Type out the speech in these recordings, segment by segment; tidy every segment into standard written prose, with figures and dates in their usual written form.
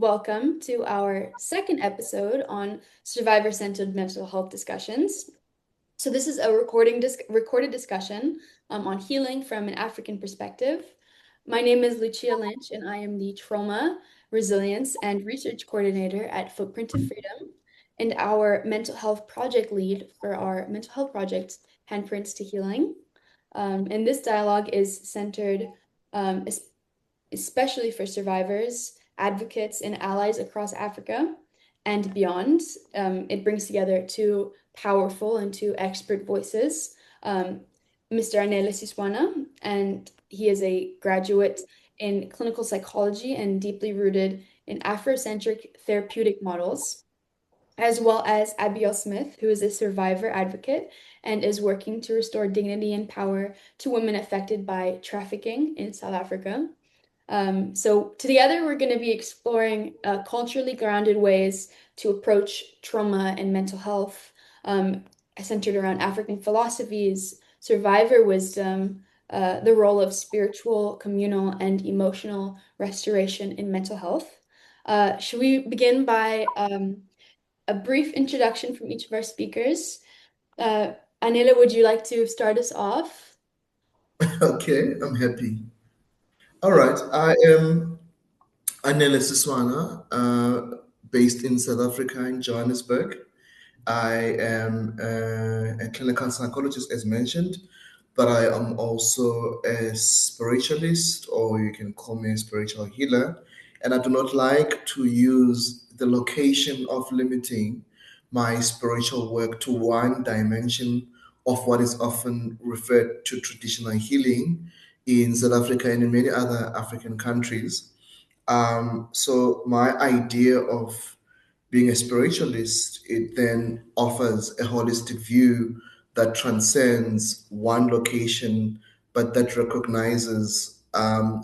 welcome to our second episode on survivor-centered mental health discussions. So this is a recorded discussion on healing from an African perspective. My name is Lucia Lynch, and I am the Trauma, Resilience, and Research Coordinator at Footprint of Freedom, and our mental health project lead for our mental health project, Handprints to Healing. And this dialogue is centered um, especially for survivors, advocates, and allies across Africa and beyond. It brings together two powerful and two expert voices. Mr. Anele Siswana, and he is a graduate in clinical psychology and deeply rooted in Afrocentric therapeutic models, as well as Abigail Smith, who is a survivor advocate and is working to restore dignity and power to women affected by trafficking in South Africa. So together we're going to be exploring culturally grounded ways to approach trauma and mental health, centered around African philosophies, survivor wisdom, the role of spiritual, communal, and emotional restoration in mental health. Should we begin by a brief introduction from each of our speakers? Uh, Anila, would you like to start us off? Okay, I'm happy. All right, I am Anele Siswana, based in South Africa in Johannesburg. I am a clinical psychologist, as mentioned, but I am also a spiritualist, or you can call me a spiritual healer. And I do not like to use the location of limiting my spiritual work to one dimension of what is often referred to traditional healing in South Africa and in many other African countries. So my idea of being a spiritualist, it then offers a holistic view that transcends one location, but that recognizes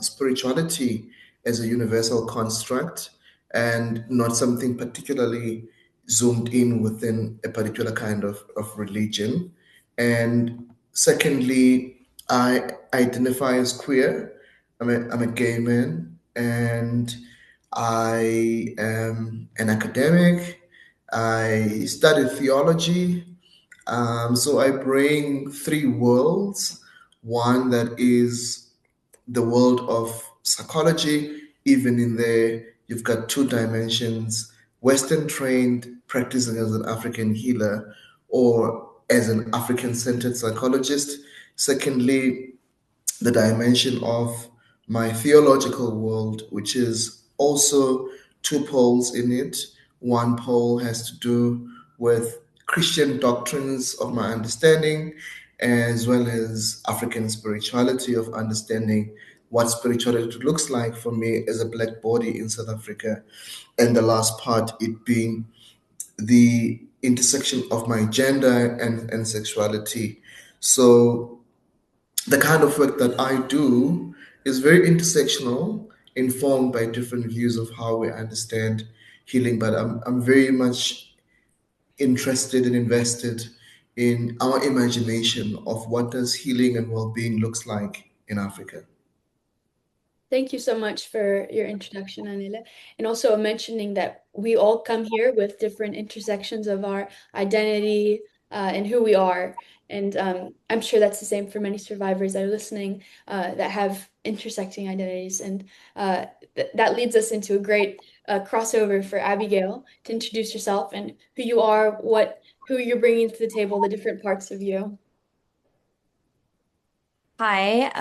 spirituality as a universal construct and not something particularly zoomed in within a particular kind of religion. And secondly, I identify as queer. I'm a gay man, and I am an academic. I studied theology. So I bring three worlds: one that is the world of psychology. Even in there, you've got two dimensions: Western trained, practicing as an African healer or as an African centered psychologist. Secondly, the dimension of my theological world, which is also two poles in it. One pole has to do with Christian doctrines of my understanding, as well as African spirituality of understanding what spirituality looks like for me as a black body in South Africa. And the last part, it being the intersection of my gender and sexuality. So the kind of work that I do is very intersectional, informed by different views of how we understand healing. But I'm very much interested and invested in our imagination of what does healing and well-being looks like in Africa. Thank you so much for your introduction, Anila, and also mentioning that we all come here with different intersections of our identity and who we are. And I'm sure that's the same for many survivors that are listening that have intersecting identities. And that leads us into a great crossover for Abigail to introduce yourself and who you are, who you're bringing to the table, the different parts of you. Hi,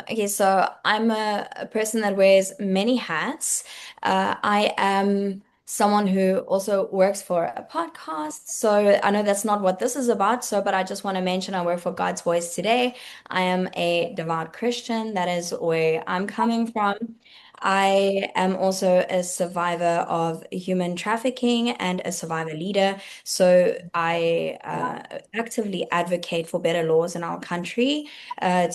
okay, so I'm a person that wears many hats. I am someone who also works for a podcast. So I know that's not what this is about, but I just want to mention I work for God's Voice today. I am a devout Christian. That is where I'm coming from. I am also a survivor of human trafficking and a survivor leader. So I actively advocate for better laws in our country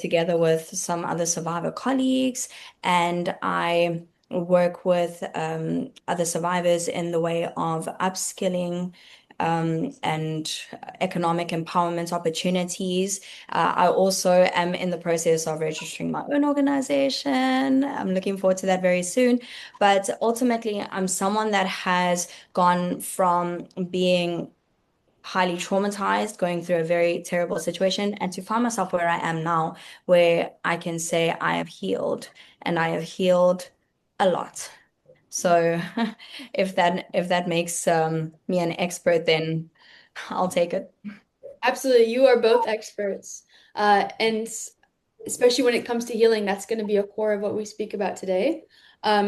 together with some other survivor colleagues. And I work with other survivors in the way of upskilling and economic empowerment opportunities. I also am in the process of registering my own organization. I'm looking forward to that very soon. But ultimately, I'm someone that has gone from being highly traumatized, going through a very terrible situation, and to find myself where I am now, where I can say I have healed, and I have healed a lot. So if that makes me an expert, then I'll take it. Absolutely, you are both experts. And especially when it comes to healing, that's going to be a core of what we speak about today.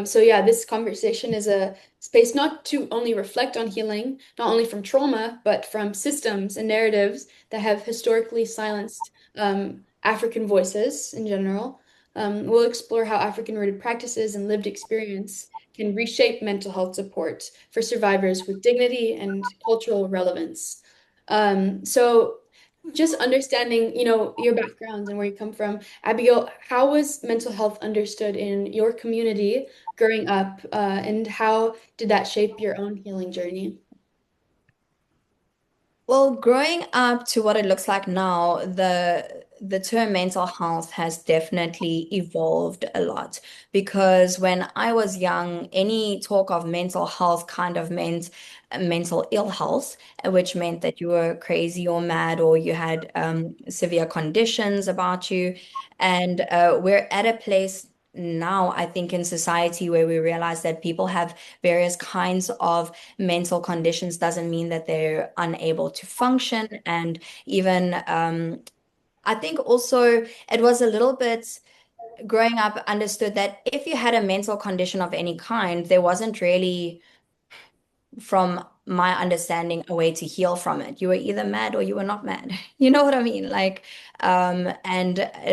So yeah, this conversation is a space not to only reflect on healing, not only from trauma, but from systems and narratives that have historically silenced African voices in general. We'll explore how African-rooted practices and lived experience can reshape mental health support for survivors with dignity and cultural relevance. So just understanding, your backgrounds and where you come from. Abigail, how was mental health understood in your community growing up, and how did that shape your own healing journey? Well, growing up to what it looks like now, the term mental health has definitely evolved a lot because when I was young, any talk of mental health kind of meant mental ill health, which meant that you were crazy or mad or you had severe conditions about you. And we're at a place now, I think, in society where we realize that people have various kinds of mental conditions doesn't mean that they're unable to function. And even, I think also it was a little bit growing up understood that if you had a mental condition of any kind, there wasn't really, from my understanding, a way to heal from it. You were either mad or you were not mad. You know what I mean? Like, and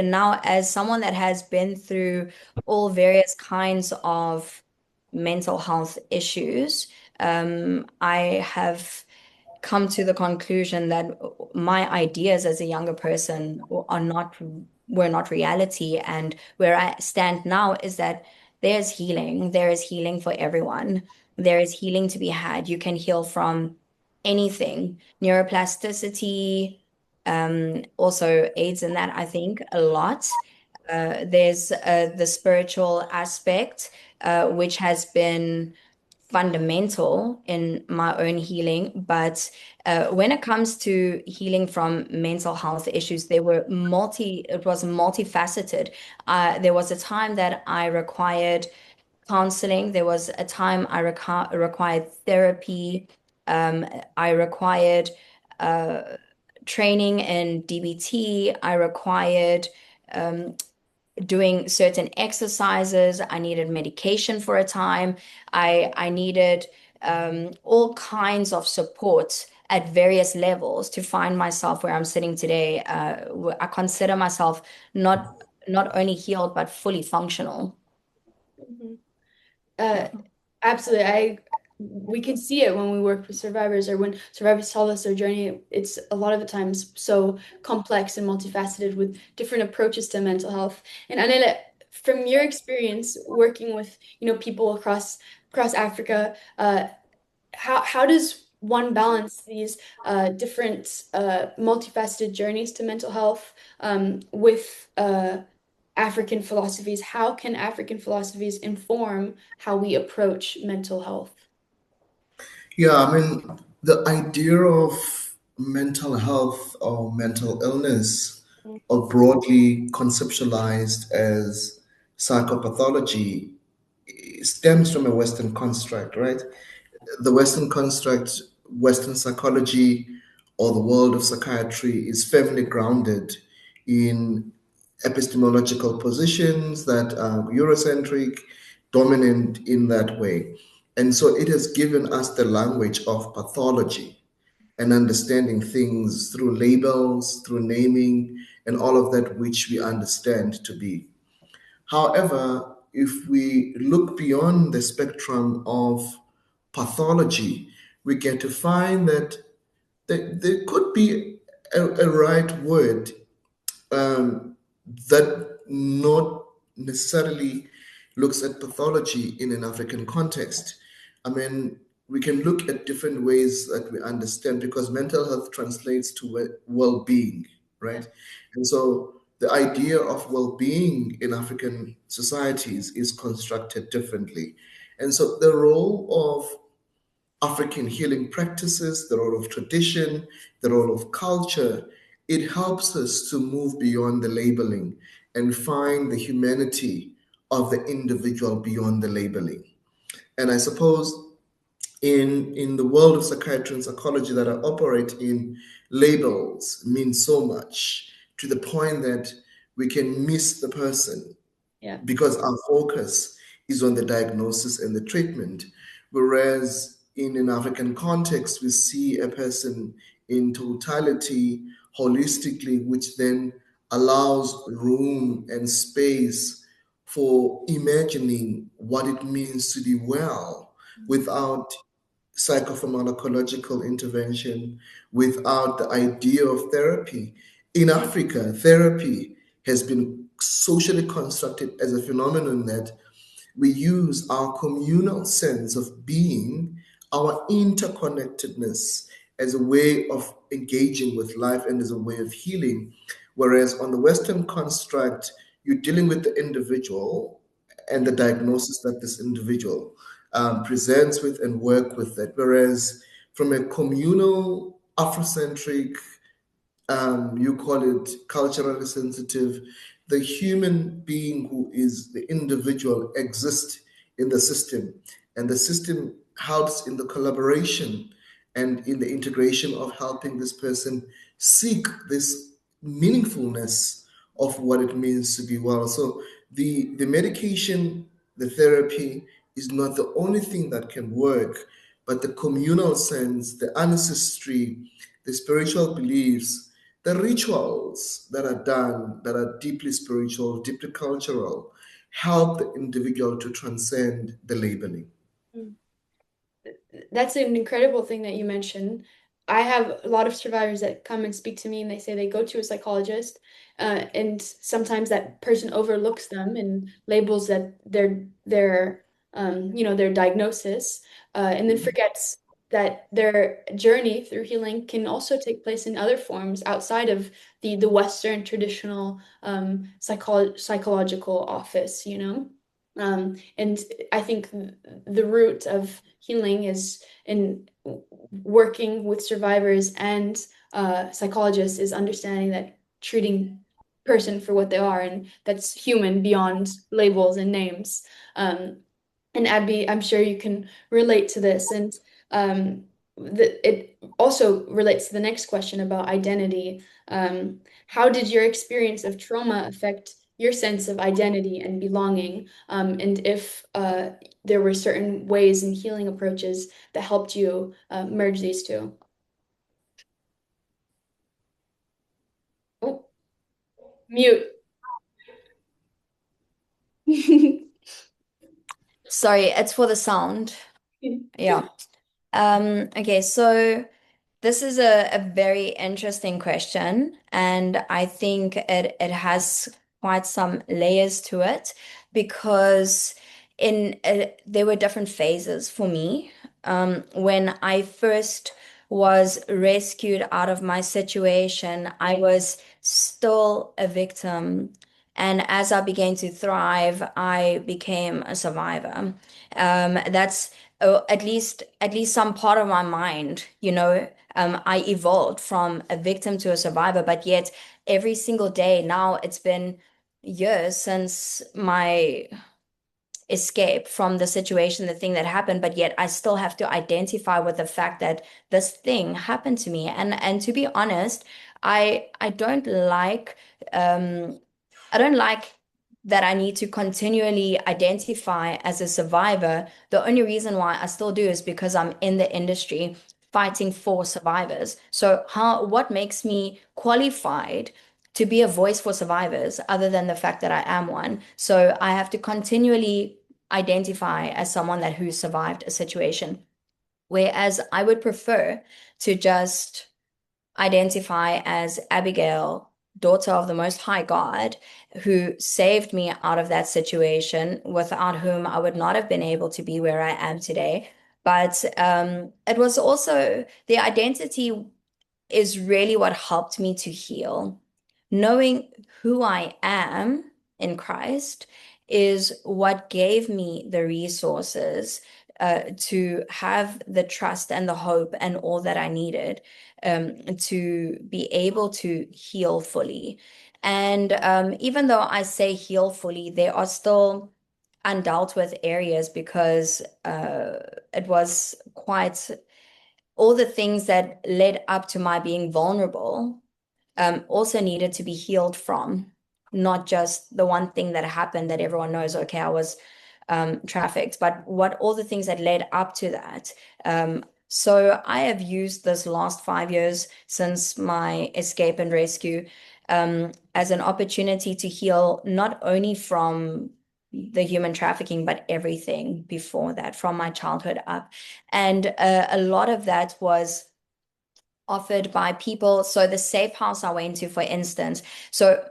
now as someone that has been through all various kinds of mental health issues, I have come to the conclusion that my ideas as a younger person were not reality. And where I stand now is that there's healing. There is healing for everyone. There is healing to be had. You can heal from anything. Neuroplasticity also aids in that, I think, a lot. There's the spiritual aspect, which has been fundamental in my own healing. But when it comes to healing from mental health issues, it was multifaceted. There was a time that I required counseling. There was a time I required therapy. Um, I required uh, training in DBT. I required um, doing certain exercises. I needed medication for a time. I needed all kinds of support at various levels to find myself where I'm sitting today. I consider myself not only healed but fully functional. Mhm. Uh, Absolutely. We can see it when we work with survivors or when survivors tell us their journey. It's a lot of the times so complex and multifaceted with different approaches to mental health. And Anele, from your experience working with, people across Africa, how does one balance these different multifaceted journeys to mental health with African philosophies? How can African philosophies inform how we approach mental health? Yeah, I mean, the idea of mental health or mental illness, or broadly conceptualized as psychopathology, stems from a Western construct, right? The Western construct, Western psychology, or the world of psychiatry is firmly grounded in epistemological positions that are Eurocentric, dominant in that way. And so it has given us the language of pathology and understanding things through labels, through naming, and all of that which we understand to be. However, if we look beyond the spectrum of pathology, we get to find that there could be a right word that not necessarily looks at pathology in an African context. I mean, we can look at different ways that we understand, because mental health translates to well-being, Yeah. right? And so the idea of well-being in African societies is constructed differently. And so the role of African healing practices, the role of tradition, the role of culture, it helps us to move beyond the labeling and find the humanity of the individual beyond the labeling. And I suppose in the world of psychiatry and psychology that I operate in, labels mean so much, to the point that we can miss the person Yeah. because our focus is on the diagnosis and the treatment. Whereas in an African context, we see a person in totality, holistically, which then allows room and space for imagining what it means to be well without psychopharmacological intervention, without the idea of therapy. In Africa, therapy has been socially constructed as a phenomenon that we use our communal sense of being, our interconnectedness, as a way of engaging with life and as a way of healing. Whereas on the Western construct, you're dealing with the individual and the diagnosis that this individual presents with and work with it. Whereas from a communal, Afrocentric, you call it culturally sensitive, the human being who is the individual exists in the system, and the system helps in the collaboration and in the integration of helping this person seek this meaningfulness of what it means to be well. So the medication, the therapy is not the only thing that can work, but the communal sense, the ancestry, the spiritual beliefs, the rituals that are done that are deeply spiritual, deeply cultural, help the individual to transcend the labeling. Mm. That's an incredible thing that you mentioned. I have a lot of survivors that come and speak to me and they say they go to a psychologist, and sometimes that person overlooks them and labels that their diagnosis, and then forgets that their journey through healing can also take place in other forms outside of the Western traditional psychological office, you know? And I think the root of healing is in working with survivors and psychologists is understanding that treating person for what they are, and that's human beyond labels and names. Um, and Abby, I'm sure you can relate to this. And it also relates to the next question about identity. How did your experience of trauma affect your sense of identity and belonging? And if there were certain ways and healing approaches that helped you merge these two? Oh, mute. Sorry, it's for the sound. Yeah. Okay, so this is a very interesting question, and I think it has quite some layers to it because there were different phases for me. When I first was rescued out of my situation, I was still a victim. And as I began to thrive, I became a survivor. That's at least some part of my mind, I evolved from a victim to a survivor, but yet every single day now, it's been years since my escape from the situation, the thing that happened, but yet I still have to identify with the fact that this thing happened to me. And to be honest, I don't like um I don't like that I need to continually identify as a survivor. The only reason why I still do is because I'm in the industry fighting for survivors. So what makes me qualified to be a voice for survivors other than the fact that I am one? So I have to continually identify as someone who survived a situation. Whereas I would prefer to just identify as Abigail, daughter of the Most High God, who saved me out of that situation, without whom I would not have been able to be where I am today. But it was also the identity is really what helped me to heal. Knowing who I am in Christ is what gave me the resources to have the trust and the hope and all that I needed to be able to heal fully. And even though I say heal fully, there are still undealt with areas because it was quite all the things that led up to my being vulnerable also needed to be healed from, not just the one thing that happened that everyone knows, okay, I was trafficked, but what all the things that led up to that. So I have used this last 5 years since my escape and rescue as an opportunity to heal not only from the human trafficking, but everything before that, from my childhood up. And a lot of that was offered by people. So the safe house I went to, for instance, so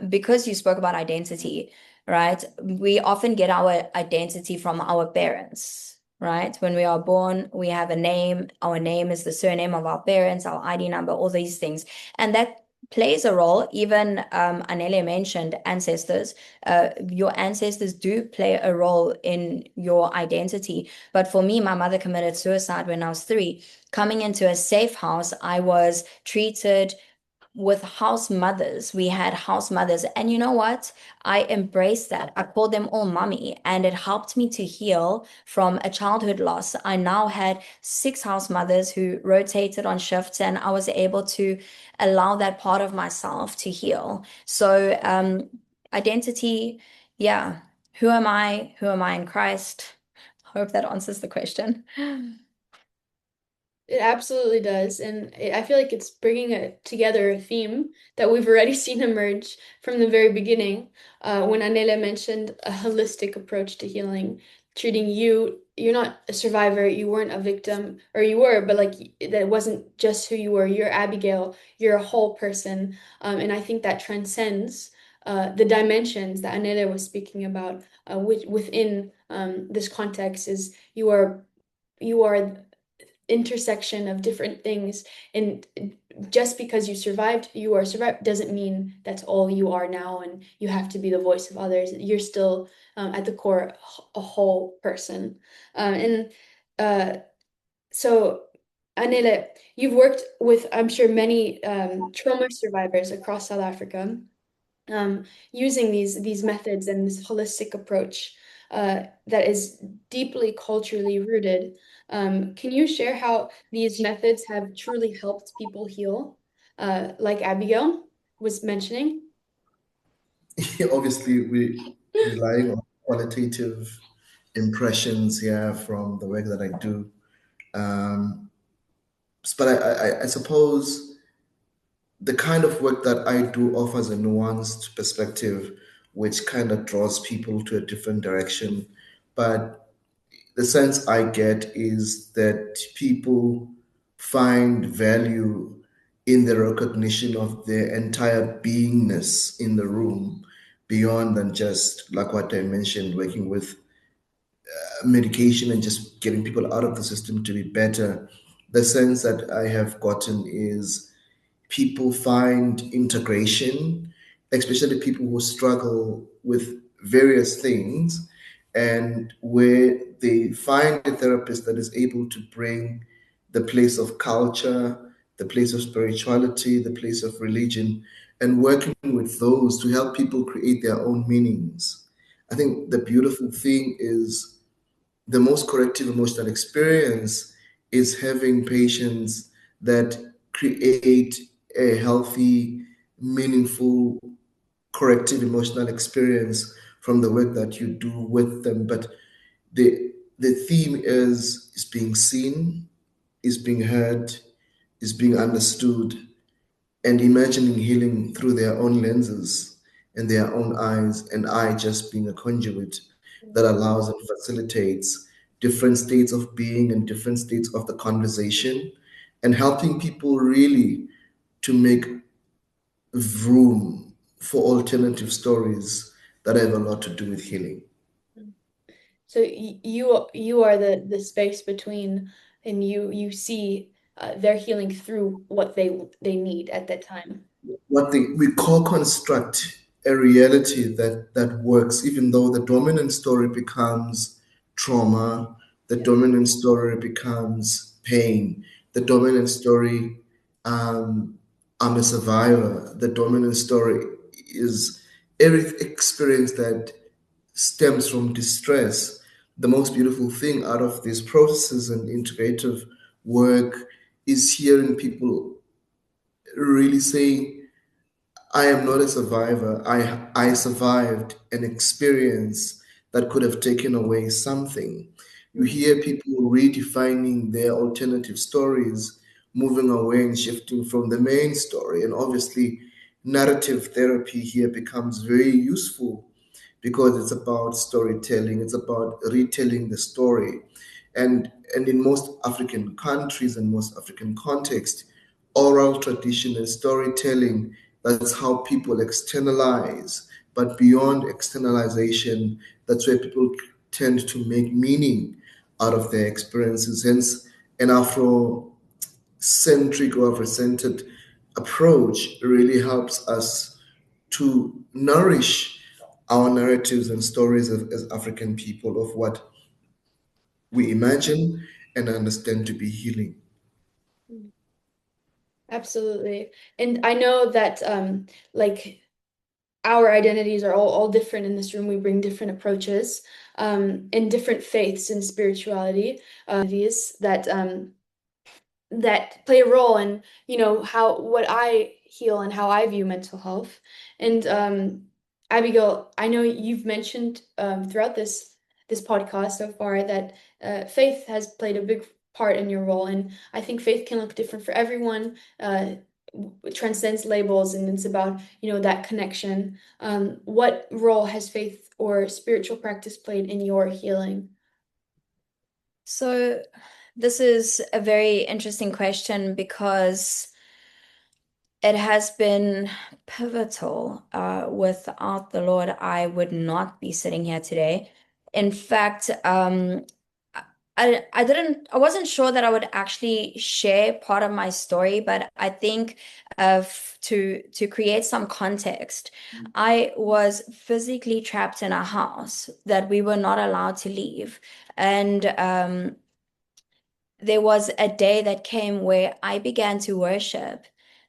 because you spoke about identity, right? We often get our identity from our parents, right? When we are born, we have a name. Our name is the surname of our parents, our ID number, all these things. And that plays a role. Even Anele mentioned ancestors. Your ancestors do play a role in your identity. But for me, my mother committed suicide when I was 3. Coming into a safe house, I was treated with house mothers. We had house mothers. And you know what? I embraced that. I called them all mommy, and it helped me to heal from a childhood loss. I now had 6 house mothers who rotated on shifts, and I was able to allow that part of myself to heal. So, identity, yeah. Who am I? Who am I in Christ? Hope that answers the question. It absolutely does. And I feel like it's bringing together a theme that we've already seen emerge from the very beginning when Anele mentioned a holistic approach to healing, treating you're not a survivor, you weren't a victim, or you were, but like that wasn't just who you were. You're Abigail, you're a whole person. And I think that transcends the dimensions that Anele was speaking about, which within this context is you are intersection of different things, and just because you are survived doesn't mean that's all you are now and you have to be the voice of others. You're still at the core a whole person. And so Anele, you've worked with, I'm sure, many trauma survivors across South Africa, using these methods and this holistic approach that is deeply culturally rooted. Can you share how these methods have truly helped people heal, like Abigail was mentioning? Obviously, we relying on qualitative impressions here from the work that I do. Um, but I suppose the kind of work that I do offers a nuanced perspective, which kind of draws people to a different direction. But the sense I get is that people find value in the recognition of their entire beingness in the room beyond than just like what I mentioned, working with medication and just getting people out of the system to be better. The sense that I have gotten is people find integration, especially people who struggle with various things, and where they find a therapist that is able to bring the place of culture, the place of spirituality, the place of religion, and working with those to help people create their own meanings. I think the beautiful thing is the most corrective emotional experience is having patients that create a healthy, meaningful, corrective emotional experience from the work that you do with them. But the theme is being seen, is being heard, is being understood, and imagining healing through their own lenses and their own eyes, and I just being a conduit that allows and facilitates different states of being and different states of the conversation, and helping people really to make room for alternative stories that have a lot to do with healing. So you are the space between, and you see their healing through what they need at that time. What we call construct a reality that works, even though the dominant story becomes trauma, the Yeah. dominant story becomes pain, the dominant story, I'm a survivor, the dominant story is every experience that stems from distress. The most beautiful thing out of these processes and integrative work is hearing people really saying, I am not a survivor. I survived an experience that could have taken away something. You Mm. hear people redefining their alternative stories, moving away and shifting from the main story. And obviously, narrative therapy here becomes very useful because it's about storytelling, it's about retelling the story. And in most African countries and most African contexts, oral tradition and storytelling, that's how people externalize. But beyond externalization, that's where people tend to make meaning out of their experiences. Hence, an Afrocentric or Afrocentered approach really helps us to nourish our narratives and stories as African people of what we imagine and understand to be healing. Mm. Absolutely. And I know that like our identities are all different in this room. We bring different approaches and different faiths and spirituality these that play a role in, how what I heal and how I view mental health. And Abigail, I know you've mentioned throughout this podcast so far that faith has played a big part in your role, and I think faith can look different for everyone. It transcends labels, and it's about that connection. What role has faith or spiritual practice played in your healing? So, this is a very interesting question because it has been pivotal. Without the Lord, I would not be sitting here today. In fact, I wasn't sure that I would actually share part of my story, but I think to create some context, I was physically trapped in a house that we were not allowed to leave. And there was a day that came where I began to worship.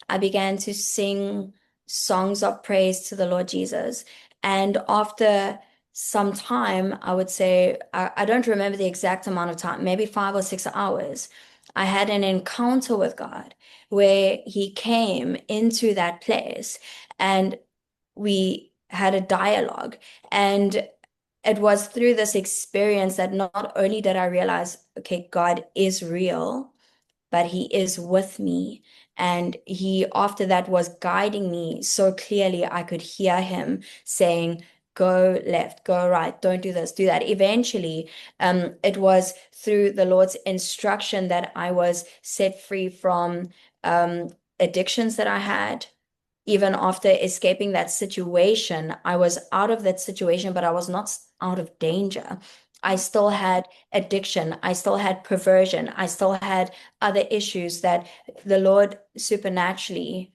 I began to sing songs of praise to the Lord Jesus. And after some time, I would say, I don't remember the exact amount of time, maybe 5 or 6 hours, I had an encounter with God where He came into that place and we had a dialogue. And it was through this experience that not only did I realize, okay, God is real, but He is with me. And He, after that, was guiding me so clearly I could hear Him saying, go left, go right, don't do this, do that. Eventually, it was through the Lord's instruction that I was set free from um, addictions that I had. Even after escaping that situation, I was out of that situation, but I was not out of danger. I still had addiction. I still had perversion. I still had other issues that the Lord supernaturally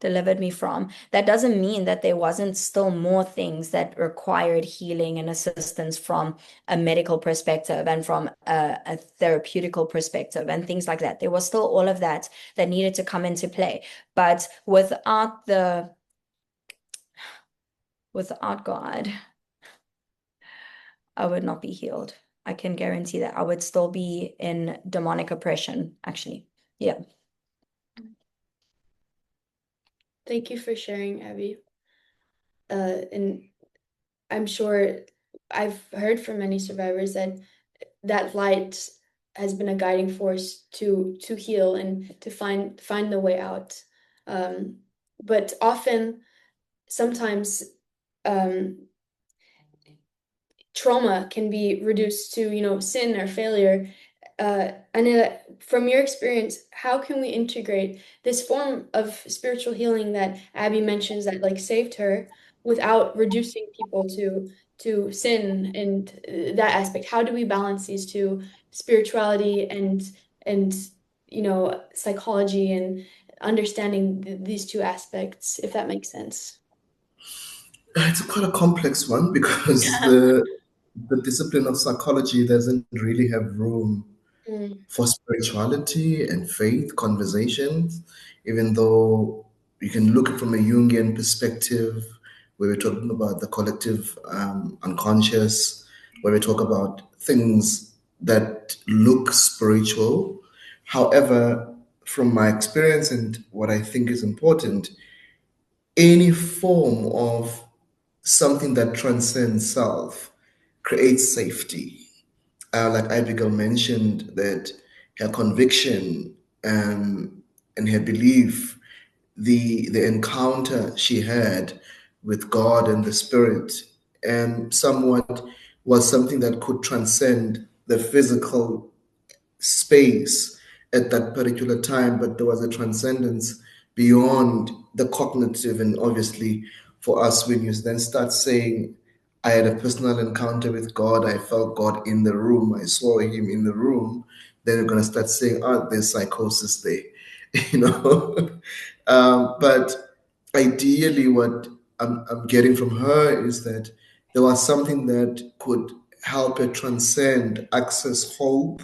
delivered me from. That doesn't mean that there wasn't still more things that required healing and assistance from a medical perspective and from a therapeutical perspective and things like that. There was still all of that that needed to come into play. But without God, I would not be healed. I can guarantee that I would still be in demonic oppression, actually. Yeah. Thank you for sharing, Abby. And I'm sure I've heard from many survivors that that light has been a guiding force to heal and to find the way out. Um, but often, sometimes, um, trauma can be reduced to, sin or failure. Anele, from your experience, how can we integrate this form of spiritual healing that Abby mentions that like saved her without reducing people to to sin and that aspect? How do we balance these two, spirituality and psychology and understanding these two aspects, if that makes sense? It's quite a complex one because the discipline of psychology doesn't really have room Mm, for spirituality and faith conversations, even though you can look at it from a Jungian perspective, where we're talking about the collective unconscious, where we talk about things that look spiritual. However, from my experience and what I think is important, any form of something that transcends self creates safety. Like Abigail mentioned, that her conviction and her belief, the encounter she had with God and the Spirit, somewhat was something that could transcend the physical space at that particular time, but there was a transcendence beyond the cognitive. And obviously, for us, when you then start saying, I had a personal encounter with God, I felt God in the room, I saw Him in the room, then you're going to start saying, oh, there's psychosis there, you know. But ideally, what I'm getting from her is that there was something that could help her transcend, access hope,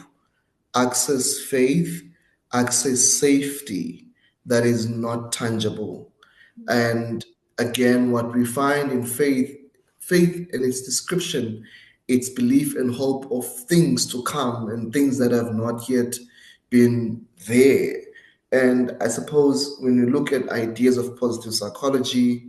access faith, access safety that is not tangible. And again, what we find in faith, faith in its description, its belief and hope of things to come and things that have not yet been there. And I suppose when you look at ideas of positive psychology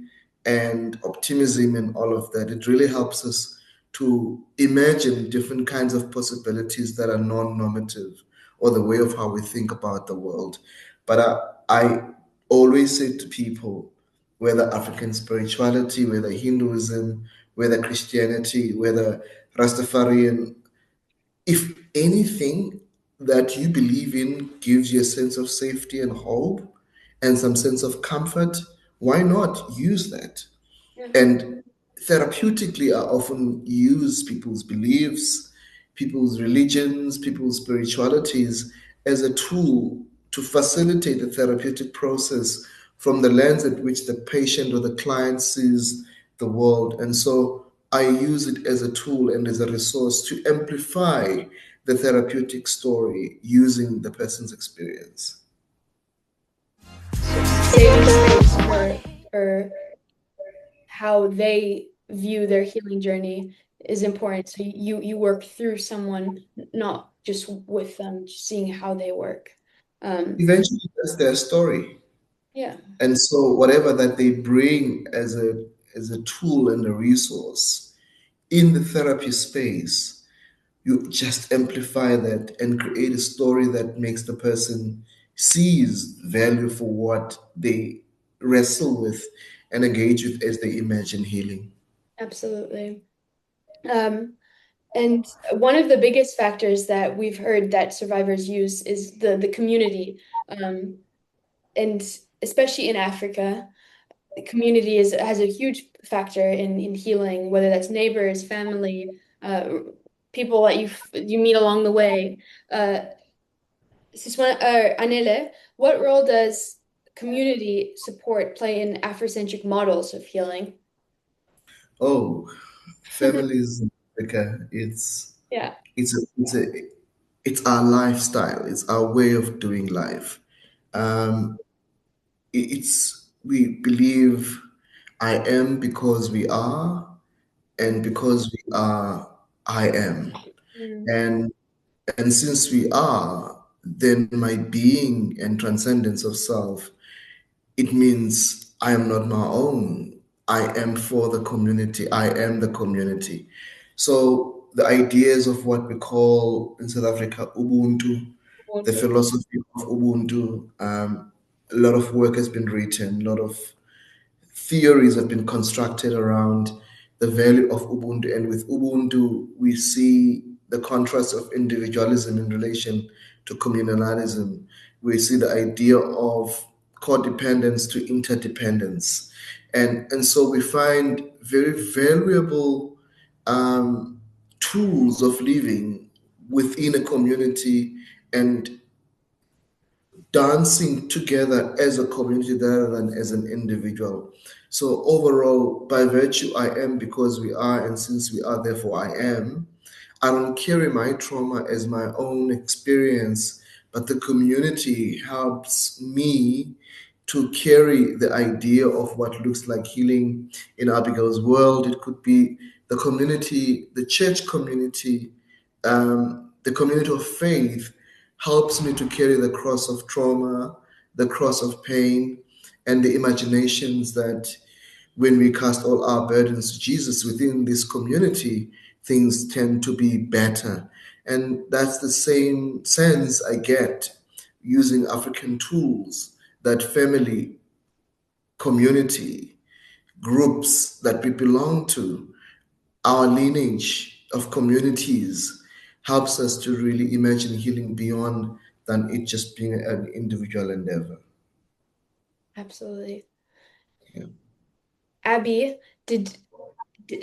and optimism and all of that, it really helps us to imagine different kinds of possibilities that are non-normative or the way of how we think about the world. But I always say to people, whether African spirituality, whether Hinduism, whether Christianity, whether Rastafarian, if anything that you believe in gives you a sense of safety and hope and some sense of comfort, why not use that? yeah, And therapeutically, I often use people's beliefs, people's religions, people's spiritualities as a tool to facilitate the therapeutic process from the lens at which the patient or the client sees the world. And so I use it as a tool and as a resource to amplify the therapeutic story using the person's experience. saving space for how they view their healing journey is important. So you work through someone, not just with them, just seeing how they work. Eventually, that's their story. Yeah, And so whatever that they bring as a tool and a resource in the therapy space, you just amplify that and create a story that makes the person sees value for what they wrestle with and engage with as they imagine healing. absolutely. Um, and one of the biggest factors that we've heard that survivors use is the community. And especially in Africa, the community has a huge factor in healing, whether that's neighbors, family, people that you meet along the way. Siswana, Anele, what role does community support play in Afrocentric models of healing? Oh, families in Africa, Yeah. it's it's our lifestyle, it's our way of doing life. Um, it's we believe I am because we are, and because we are, I am. Mm, And and since we are, then my being and transcendence of self, it means I am not my own. I am for the community. I am the community. So the ideas of what we call in South Africa Ubuntu, the Ubuntu. philosophy of Ubuntu, a lot of work has been written, a lot of theories have been constructed around the value of Ubuntu. And with Ubuntu, we see the contrast of individualism in relation to communalism. We see the idea of codependence to interdependence. And so we find very valuable um, tools of living within a community and dancing together as a community rather than as an individual. So overall, by virtue, I am because we are, and since we are, therefore I am. I don't carry my trauma as my own experience, but the community helps me to carry the idea of what looks like healing in Abigail's world. It could be the community, the church community, the community of faith helps me to carry the cross of trauma, the cross of pain, and the imaginations that when we cast all our burdens to Jesus within this community, things tend to be better. And that's the same sense I get using African tools that family, community, groups that we belong to, our lineage of communities helps us to really imagine healing beyond than it just being an individual endeavor. Absolutely. Yeah. Abby,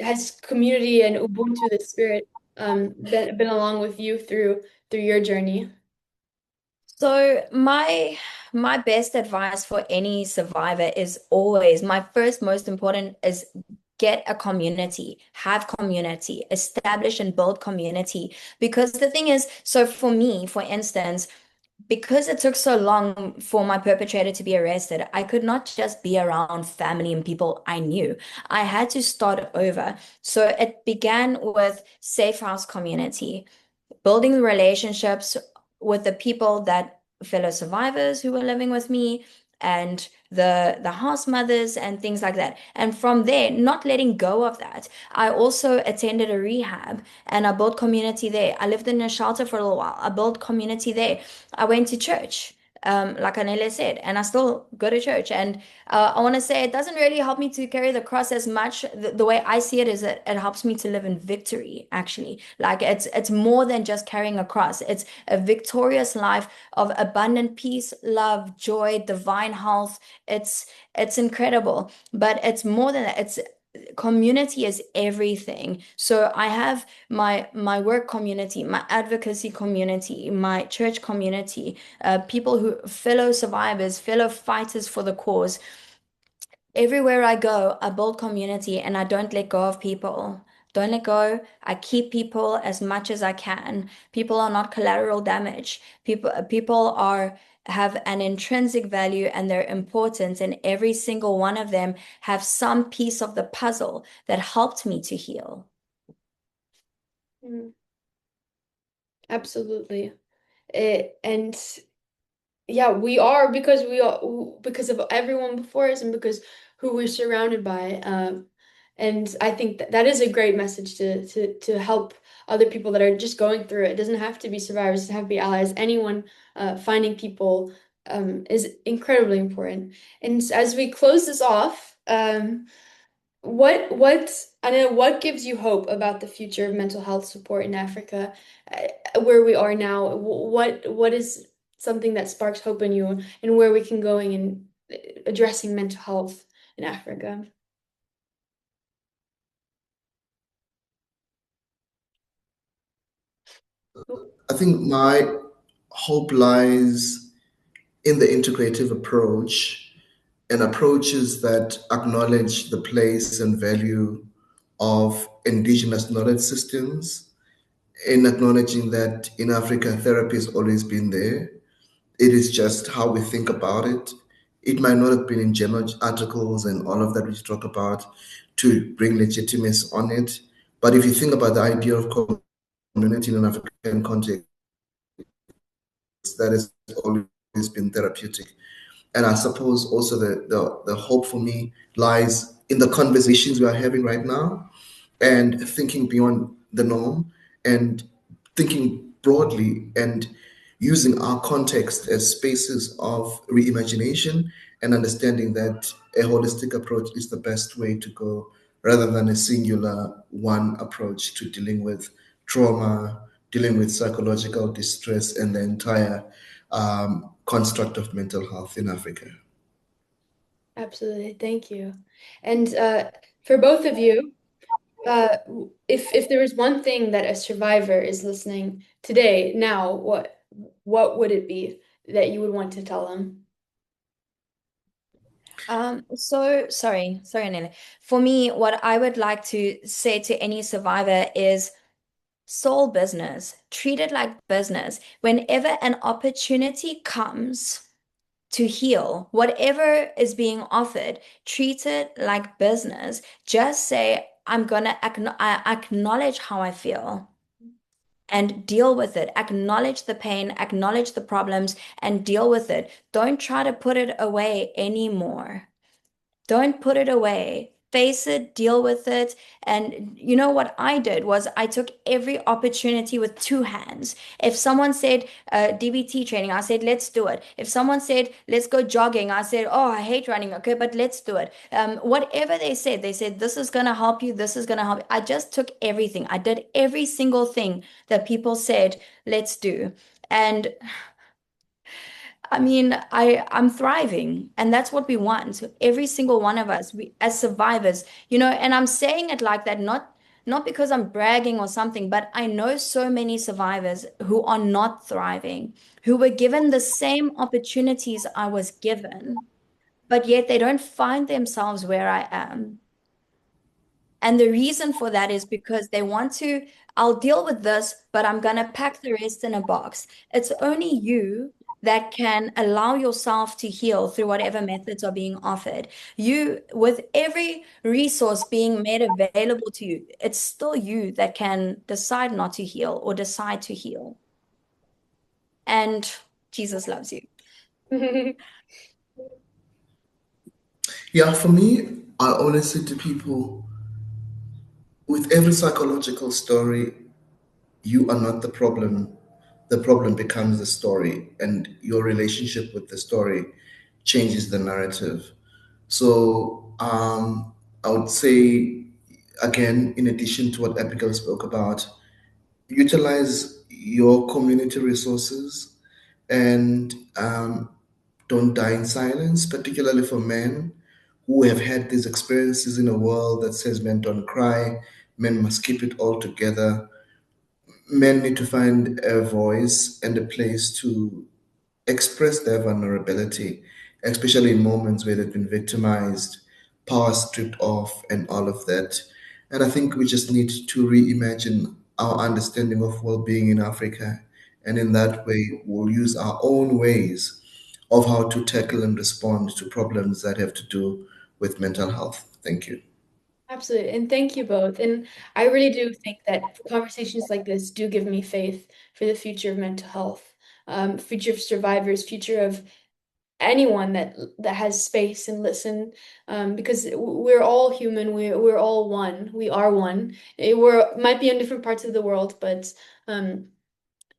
has community and Ubuntu, the spirit, been along with you through your journey? So my best advice for any survivor is always my first most important is get a community, have community, establish and build community. Because the thing is, so for me, for instance, because it took so long for my perpetrator to be arrested, I could not just be around family and people I knew. I had to start over. So it began with Safe House Community, building relationships with the people that fellow survivors who were living with me and the house mothers and things like that. And from there, not letting go of that, I also attended a rehab and I built community there. I lived in a shelter for a little while. I built community there. I went to church. Like Anele said, and I still go to church. And I want to say it doesn't really help me to carry the cross as much. The way I see it is that it helps me to live in victory, actually. Like it's more than just carrying a cross. It's a victorious life of abundant peace, love, joy, divine health. It's incredible. But it's more than that. It's community is everything. So I have my work community, my advocacy community, my church community, people who fellow survivors, fellow fighters for the cause. Everywhere I go, I build community and I don't let go of people. Don't let go. I keep people as much as I can. People are not collateral damage. People are have an intrinsic value and they're important, and every single one of them have some piece of the puzzle that helped me to heal. Mm, absolutely. And yeah, we are because of everyone before us and because who we're surrounded by. And I think that is a great message to help other people that are just going through it. It doesn't have to be survivors, it doesn't have to be allies. Anyone finding people is incredibly important. And as we close this off, what I know what gives you hope about the future of mental health support in Africa, where we are now? What is something that sparks hope in you, and where we can going in addressing mental health in Africa? I think my hope lies in the integrative approach and approaches that acknowledge the place and value of indigenous knowledge systems, in acknowledging that in Africa, therapy has always been there. It is just how we think about it. It might not have been in journal articles and all of that we talk about to bring legitimacy on it. But if you think about the idea of community in an African context, that has always been therapeutic. And I suppose also the hope for me lies in the conversations we are having right now and thinking beyond the norm and thinking broadly and using our context as spaces of reimagination and understanding that a holistic approach is the best way to go rather than a singular one approach to dealing with trauma, dealing with psychological distress, and the entire construct of mental health in Africa. Absolutely, thank you. And for both of you. If there was one thing that a survivor is listening today, now, what would it be that you would want to tell them? So sorry, Anele. For me, what I would like to say to any survivor is soul business. Treat it like business. Whenever an opportunity comes to heal, whatever is being offered, treat it like business. Just say, I'm gonna acknowledge how I feel and deal with it. Acknowledge the pain, acknowledge the problems, and deal with it. Don't try to put it away anymore. Don't put it away. Face it, deal with it. And you know what I did was I took every opportunity with two hands. If someone said DBT training, I said, let's do it. If someone said, let's go jogging, I said, oh, I hate running. Okay, but let's do it. Whatever they said, this is going to help you. This is going to help you. I just took everything. I did every single thing that people said, let's do. And I mean, I'm thriving, and that's what we want. So every single one of us, we as survivors, and I'm saying it like that, not because I'm bragging or something, but I know so many survivors who are not thriving, who were given the same opportunities I was given, but yet they don't find themselves where I am. And the reason for that is because they want to, I'll deal with this, but I'm going to pack the rest in a box. It's only you that can allow yourself to heal through whatever methods are being offered. You, with every resource being made available to you, it's still you that can decide not to heal or decide to heal. And Jesus loves you. Yeah, for me, I always say to people, with every psychological story, you are not the problem. The problem becomes the story, and your relationship with the story changes the narrative. So I would say, again, in addition to what Abigail spoke about, utilize your community resources and don't die in silence, particularly for men who have had these experiences in a world that says men don't cry, men must keep it all together. Men need to find a voice and a place to express their vulnerability, especially in moments where they've been victimized, power stripped off, and all of that. And I think we just need to reimagine our understanding of well being in Africa. And in that way, we'll use our own ways of how to tackle and respond to problems that have to do with mental health. Thank you. Absolutely. And thank you both. And I really do think that conversations like this do give me faith for the future of mental health, future of survivors, future of anyone that has space and listen, because we're all human. We're all one. We are one. We're might be in different parts of the world, but um,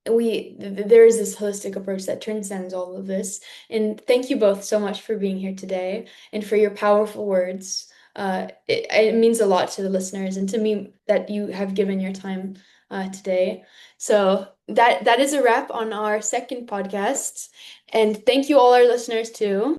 there is this holistic approach that transcends all of this. And thank you both so much for being here today and for your powerful words. It means a lot to the listeners and to me that you have given your time today. So that is a wrap on our second podcast. And thank you all our listeners too.